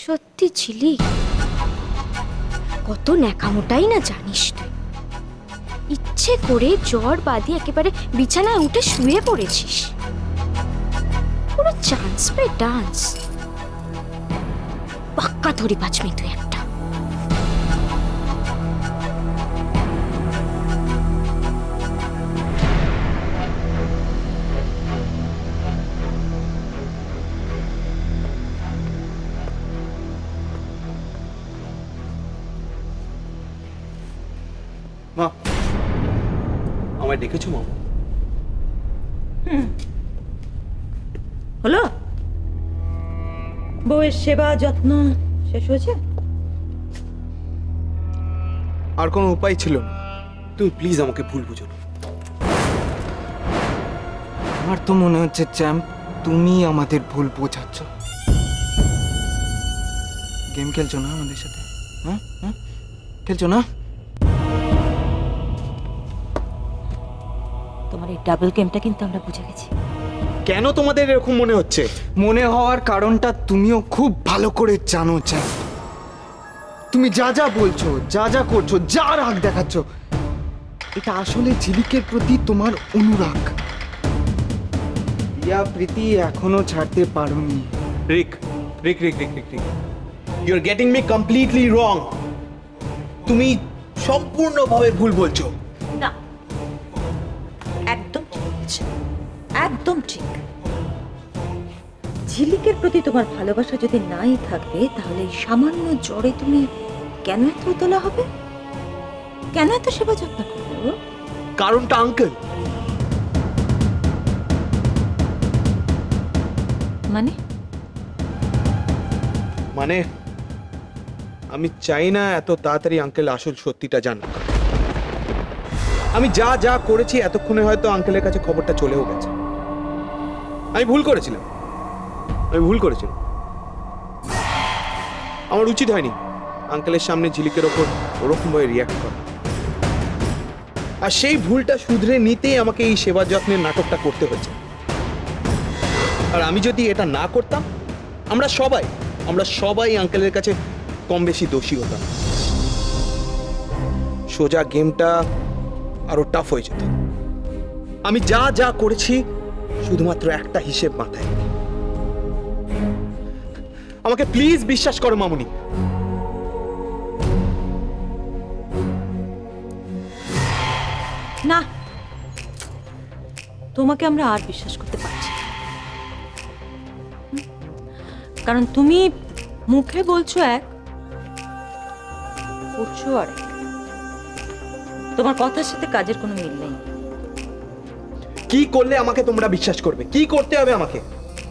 সত্যি ছিলি? কত ন্যাকামোটাই না জানিস তুই। ইচ্ছে করে জ্বর বাঁধিয়ে একেবারে বিছানায় উঠে শুয়ে পড়েছিস। পুরো চান্স পে ডান্স। পাক্কা ধরি বাঁচবি তুই একটা। মা, আমায় ডেকেছো মা? হলো? বউয়ের সেবা যত্ন শেষ হয়েছে? আর কোনো উপায় ছিল না। তুমি প্লিজ আমাকে ভুল বুঝো না। আমার তো মনে হচ্ছে চ্যাম্প, তুমি আমাদের ভুল বোঝাচ্ছ। গেম খেলছো না আমাদের সাথে? হ্যাঁ হ্যাঁ, খেলছো না? তোমার এই ডাবল গেমটা কিন্তু আমরা বুঝে গেছি। কেন তোমাদের এরকম মনে হচ্ছে? মনে হওয়ার কারণটা তুমিও খুব ভালো করে জানো চ্যাম্প। তুমি যা যা বলছো, যা যা করছো, যা রাগ দেখাচ্ছ, এটা আসলে ঝিলিকের প্রতি তোমার অনুরাগ। ইয়া প্রীতি এখনো ছাড়তে পারোনি। Rick Rick Rick Rick Rick Rick, you are getting me completely wrong. তুমি সম্পূর্ণভাবে ভুল বলছো। না, একদম ঠিক বলছে, একদম ঠিক। ঝিলিকের প্রতি তোমার ভালোবাসা যদি নাই থাকবে, তাহলে এই সামান্য জ্বরে তুমি কেন এত উতলা হবে? কেন এত সেবা যত্ন করবে? কারণটা আঙ্কেল। মানে? মানে আমি চাই না এত তাড়াতাড়ি আঙ্কেল আসল সত্যিটা জানুক। আমি যা যা করেছি এতক্ষণে হয়তো আঙ্কেলের কাছে খবরটা চলেও গেছে। আমি ভুল করেছিলাম, আমি ভুল করেছিলাম। আমার উচিত হয়নি আঙ্কেলের সামনে ঝিলিকের ওপর ওরকম ভাবে রিয়াক্ট করা। আর সেই ভুলটা শুধরে নিতেই আমাকে এই সেবা যত্নের নাটকটা করতে হয়েছে। আর আমি যদি এটা না করতাম, আমরা সবাই আঙ্কেলের কাছে কম বেশি দোষী হতাম। সোজা গেমটা আরো টাফ হয়ে যেত। আমি যা যা করেছি শুধুমাত্র একটা হিসেব মাথায়। আমাকে প্লিজ বিশ্বাস করো মামুনি। না, তোমাকে আমরা আর বিশ্বাস করতে পারছি না। কারণ তুমি মুখে বলছো এক, করছো আরেক। তোমার কথার সাথে কাজের কোনো মিল নেই। কি করলে আমাকে তোমরা বিশ্বাস করবে? কি করতে হবে আমাকে?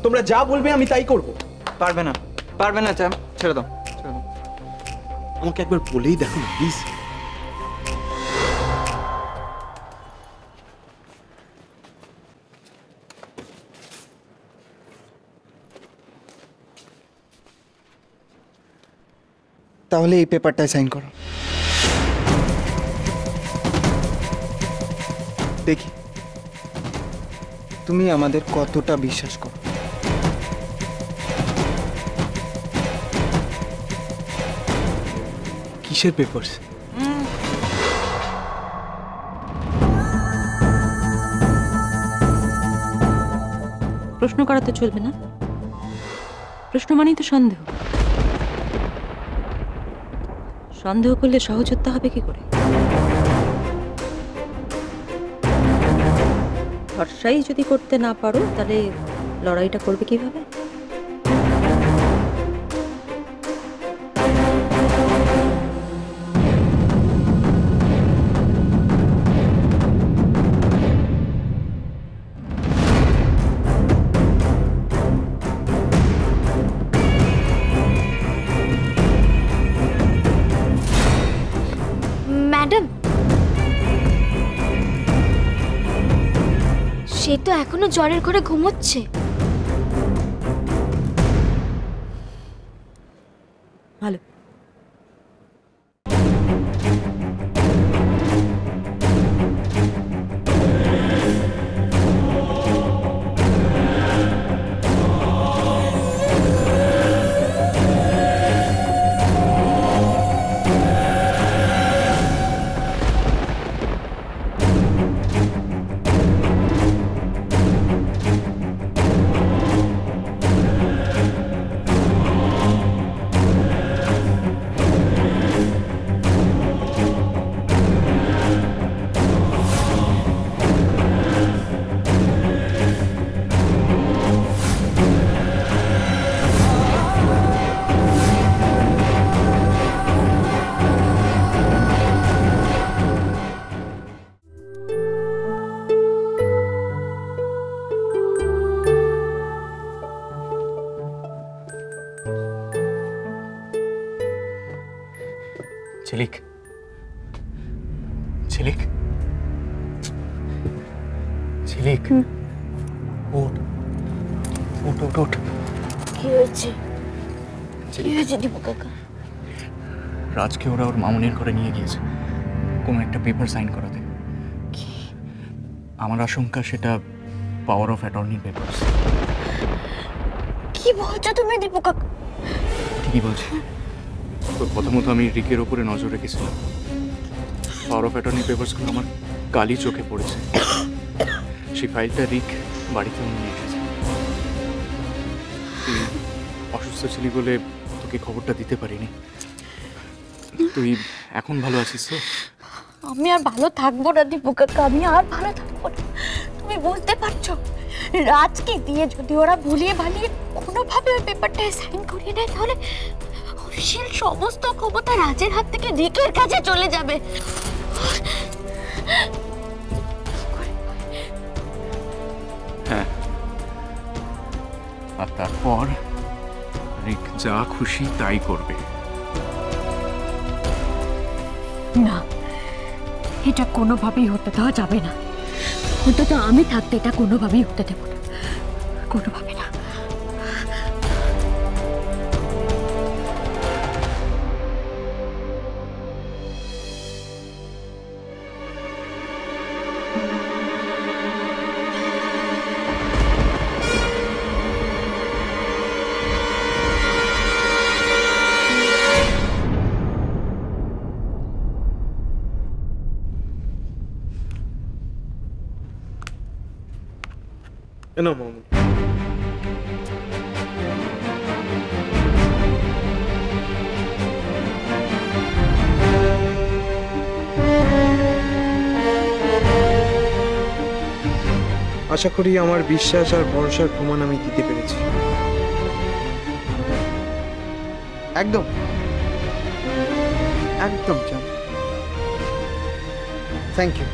তোমরা যা বলবে আমি তাই করব। পারবে না, পারবে না চ্যাম্প, ছেড়ে দাও, ছেড়ে দাও। আমাকে একবার বলেই দেখো না প্লিজ। তাহলে এই পেপারটায় সাইন করো। দেখি তুমি আমাদের কতটা বিশ্বাস করো। কিসের পেপারস? প্রশ্ন করা তো চলবে না। প্রশ্ন মানেই তো সন্দেহ। সন্দেহ করলে সহজ হতে হবে কি করে? ভরসাই যদি করতে না পারো, তাহলে লড়াইটা করবে কিভাবে? ম্যাডাম, সে তো এখনো জ্বরের ঘরে ঘুমোচ্ছে। ভালো। ঝিলিক, ঝিলিক, ঝিলিক, ওঠ ওঠ ওঠ ওঠ। কি হয়েছে? কি হয়েছে দীপু কাকা? রাজকে ওরা ওর মামুনির ঘরে নিয়ে গিয়েছে কোনো একটা পেপার সাইন করাতে। আমার আশঙ্কা সেটা পাওয়ার অফ অ্যাটর্নির পেপার। কি বলছো তুমি দীপু কাকা? ঠিকই বলছি। প্রথমত আমি রিকের ওপরে নজর রেখেছিলাম। পাওয়ার অফ অ্যাটর্নি পেপারসগুলো আমার কালই চোখে পড়েছে। সেই ফাইলটা রিক বাড়িতেও নিয়ে এসেছে। তুই অসুস্থ ছিলি বলে তোকে খবরটা দিতে পারিনি। তুই এখন ভালো আছিস তো? আমি আর ভালো থাকবো না দীপু কাকা, আমি আর ভালো থাকবো না। তুমি বুঝতে পারছো, রাজকে দিয়ে যদি ওরা ভুলিয়ে ভালিয়ে কোনোভাবে ওই পেপারটায় সাইন করিয়ে নেয়, তাহলে অফিসিয়াল সমস্ত ক্ষমতা রাজের হাত থেকে রিকের কাছে চলে যাবে। হ্যাঁ, আর তারপর রিক যা খুশি তাই করবে। না, এটা কোনোভাবেই হতে দেওয়া যাবে না। অন্তত আমি থাকতে এটা কোনোভাবেই হতে দেব না, কোনোভাবে না। না মামুনি, আশা করি আমার বিশ্বাস আর ভরসার প্রমাণ আমি দিতে পেরেছি। একদম একদম জান। Thank you,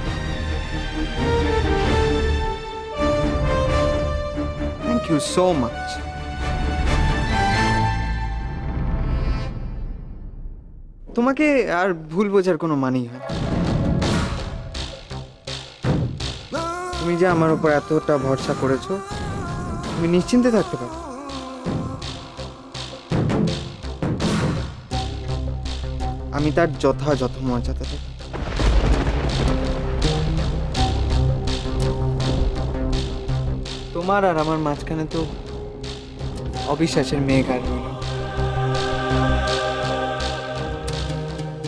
thank you so much. তোমাকে আর ভুল বোঝার কোনো মানেই হয় না। তুমি যে আমার উপর এতটা ভরসা করেছো, তুমি নিশ্চিন্তে থাকতে পারো। আমি তার যথাযথ মর্যাদা দেব। তোমার আর আমার মাঝখানে তো অবিশ্বাসের মেঘ আর রইল,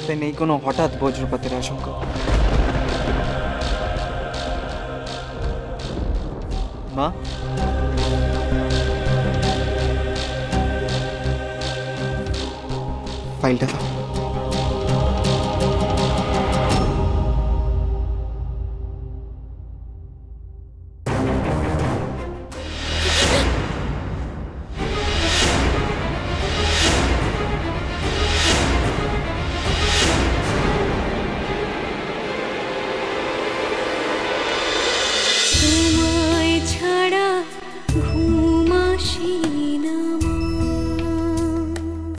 তাই নেই কোনো হঠাৎ বজ্রপাতের আশঙ্কা। মা, ফাইলটা দাও।